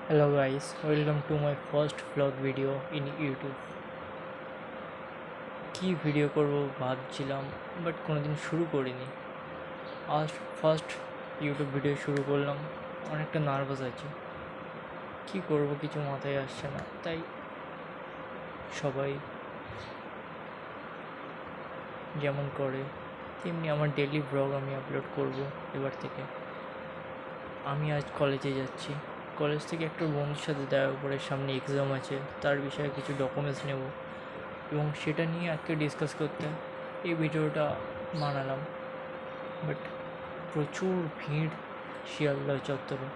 Hello guys, welcome to my first vlog video in YouTube. কি video করব ভাবছিলাম but কোনোদিন শুরু করিনি। আজ ফার্স্ট ইউটিউব ভিডিও শুরু করলাম, অনেকটা নার্ভাস আছি। কি করব কিছু মাথায় আসছে না, তাই সবাই যেমন করে তেমনি আমার ডেইলি ব্লগ আমি আপলোড করব এবার থেকে। আমি আজ কলেজে যাচ্ছি, কলেজ থেকে একটা বন্ধুর সাথে দেখা করে, সামনে এক্সাম আছে, তার বিষয়ে কিছু ডকুমেন্টস নেব এবং সেটা নিয়ে আজকে ডিসকাস করতে এই ভিডিওটা বানালাম। বাট প্রচুর ভিড় শিয়ালদা চত্বরে,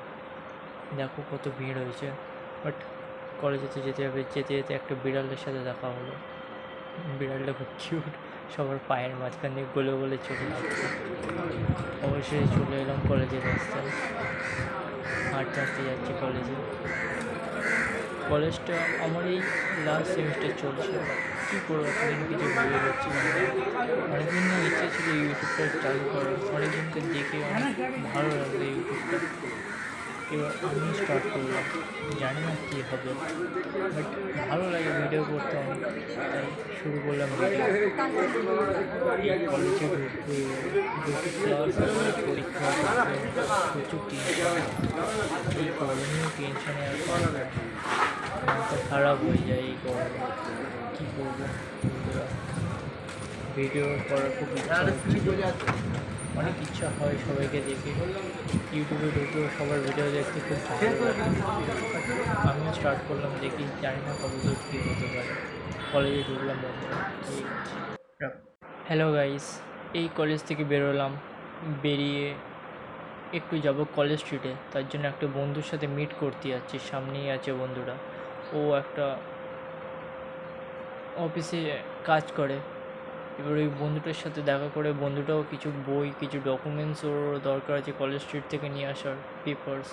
দেখো কত ভিড় হয়েছে। বাট কলেজে তো যেতে হবে, যেতে যেতে একটা বিড়ালের সাথে দেখা হলো। বিড়ালটা খুব কিউট, সবার পায়ের মাঝখান দিয়ে গলে গলে চলে যাচ্ছে। অবশ্যই চলে এলাম কলেজের রাস্তায়, হাঁটতে হাঁটতে যাচ্ছি কলেজে। কলেজটা আমার এই লাস্ট সেমিস্টার চলছে, কী করবো এতদিন কিছু ভেবে পাচ্ছি না। অনেকদিন না ইচ্ছে ছিল ইউটিউবটা চালু করার, অনেকদিনকে দেখে অনেক ভালো লাগলো ইউটিউবটা। এবার আমি স্টার্ট করলাম, জানি না কী হবে, বাট ভালো লাগে ভিডিও করতে অনেক, তাই শুরু করলাম ভিডিও। এই কলেজে ঢুকে ক্লাস আছে, পরীক্ষা আছে, প্রচুর টেনশন। এই গরমেও টেনশনে আর মাথা খারাপ হয়ে যায় এই গরমে। কী করবো বন্ধুরা, ভিডিও করার খুব ইচ্ছা হচ্ছে, অনেক ইচ্ছা হয় সবাইকে দেখে ইউটিউবে ঢুকেও সবার ভিডিও দেখতে খুব ভালো লাগে। আমিও স্টার্ট করলাম, দেখি জানি না কতদূর কী হতে পারে। কলেজে ঢুকলাম বন্ধুরা, ঠিক আছে। হ্যালো গাইস, এই কলেজ থেকে বেরোলাম, বেরিয়ে একটু যাব কলেজ স্ট্রিটে, তার জন্য একটা বন্ধুর সাথে মিট করতে যাচ্ছি। সামনেই আছে বন্ধুরা, ও একটা অফিসে কাজ করে। এবার ওই বন্ধুটার সাথে দেখা করে, বন্ধুটাও কিছু বই, কিছু ডকুমেন্টস ওর দরকার আছে কলেজ স্ট্রিট থেকে নিয়ে আসার, পেপার্স।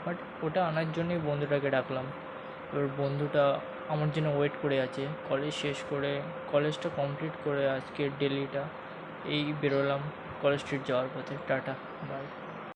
বাট ওটা আনার জন্যই বন্ধুটাকে ডাকলাম। এবার বন্ধুটা আমার জন্য ওয়েট করে আছে। কলেজ শেষ করে, কলেজটা কমপ্লিট করে আজকের ডেলিটা এই বেরোলাম কলেজ স্ট্রিট যাওয়ার পথে। Tata, by.